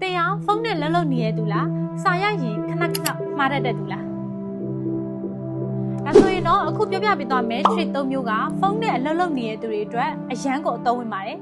တရားဖုန်းနဲ့လှုပ်နေရတူလားစာရရင်ခဏမှားတတ်တူလားဒါဆိုရင်တော့အခုပြောပြပေးသွားမယ် trick 3မျိုးကဖုန်းနဲ့လှုပ်နေတဲ့သူတွေအတွက်အရန်ကိုအသုံးဝင်ပါတယ်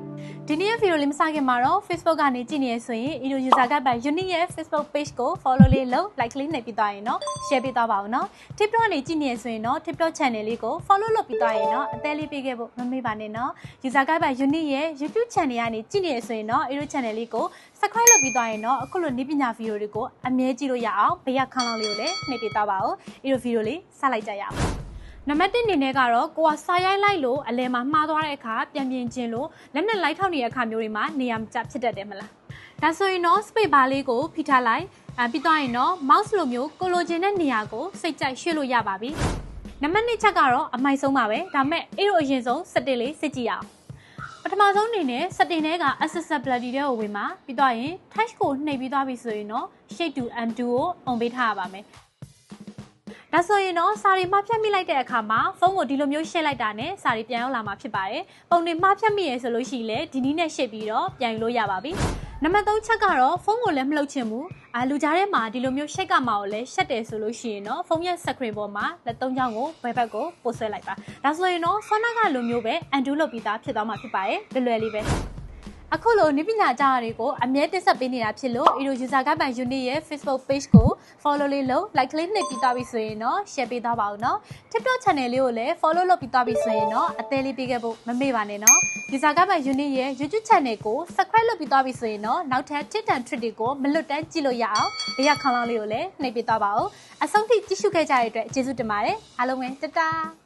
ဒီနေ့ဗီဒီယိုလေးမစခင်မှာတော့ Facebook ကနေကြည့်နေရဆိုရင် Edo User Guide by Unique ရဲ့ Facebook page ကို follow လေးလုပ် like လေးနှိပ်ပြီးသွားရင်တော့ share ပေးသွားပါဦးနော် TikTok ကနေကြည့်နေရဆိုရင်တော့ TikTok channel လေးကို follow လုပ်ပြီးသွားရင်တော့အသေးလေးပေးခဲ့ဖို့မမေ့ပါနဲ့နော် User Guide by Unique ရဲ့ YouTube channel ကနေကြည့်နေရဆိုရင်တော့ Edo channel လေးကို subscribe လုပ်ပြီးသွားရင်တော့အခုလိုနည်းပညာဗီဒီယိုတွေကိုအမြဲကြည့်လို့ရအောင်ဘေးကခန်းလောင်းလေးကိုလည်းနှိပ်ပေးသွားပါဦး Edo ဗီဒီယိုလေးစလိုက်ကြရအောင်နံပါတ်1အနေနဲ့ကတော့ကိုကစာရိုက်လိုက်လို့အလဲမှာမှားသွားတဲ့အခါပြန်ပြင်ခြင်းလို့လက်နဲ့လိုက်ထောက်နေတဲ့အခါမျိုးတွေမှာနေရာမကျဖြစ်တတ်တယ်မလားဒါဆိုရင်တော့ space bar လေးကိုဖိထားလိုက်ပြီးသွားရင်တော့ mouse လိုမျိုးကိုလိုချင်တဲ့နေရာကိုစိတ်ကြိုက်ရွှေ့လို့ရပါပြီနံပါတ်2ချက်ကတော့အမိုက်ဆုံးပါပဲဒါမဲ့အဲ့လိုအရင်ဆုံး setting လေးစစ်ကြည့်အောင်ပထမဆုံးအနေနဲ့ setting တွေက accessibility တွေကိုဝင်ပါပြီးသွားရင် touch ကိုနှိပ်ပြီးသွားပြီဆိုရင်တော့ shade to undo ကို on ပေးထားရပါမယ်ဒါဆိုရင်တော့စာရီမှားဖြတ်မိလိုက်တဲ့အခါမှာဖုန်းကိုဒီလိုမျိုးရှင်းလိုက်တာနဲ့စာရီပြန်ရောက်လာမှာဖြစ်ပါတယ်။ပုံတွေမှားဖြတ်မိရဆိုလို့ရှိရင်လည်းဒီနည်းနဲ့ရှင်းပြီးတော့ပြန်ယူလို့ရပါပြီ။နံပါတ်3ချက်ကတော့ဖုန်းကိုလည်းမလှုပ်ချင်ဘူး။လူကြားထဲမှာဒီလိုမျိုးရှိတ်ကမှာကိုလည်းရှက်တယ်ဆိုလို့ရှိရင်တော့ဖုန်းရဲ့ screen ပေါ်မှာလက်3ချောင်းကိုဘယ်ဘက်ကိုပို့ဆွဲလိုက်ပါ။ဒါဆိုရင်တော့ဆောနာကလိုမျိုးပဲ undo လုပ်ပြီးသားဖြစ်သွားမှာဖြစ်ပါတယ်။လွယ်လွယ်လေးပဲ။အခုလိုနည်းပညာကြားတွေကိုအမြဲတင်ဆက်ပေးနေတာဖြစ်လို့ Edo User Guide by Unique ရဲ့ Facebook page ကို follow လေးလုပ် like လေးနှိပ်ပြီးသွားပြီဆိုရင်တော့ share ပေးသွားပါဦးနော် TikTok channel လေးကိုလည်း follow လုပ်ပြီးသွားပြီဆိုရင်တော့အသေးလေးပေးခဲ့ဖို့မမေ့ပါနဲ့နော် User Guide by Unique ရဲ့ YouTube channel ကို subscribe လုပ်ပြီးသွားပြီဆိုရင်တော့နောက်ထပ် tips and tricks တွေကိုမလွတ်တမ်းကြည့်လို့ရအောင်ဘေးကခေါင်းလောင်းလေးကိုလည်းနှိပ်ပေးသွားပါဦးအဆုံးထိကြည့်ရှုခဲ့ကြတဲ့အတွက်ကျေးဇူးတင်ပါတယ်အားလုံးပဲတတား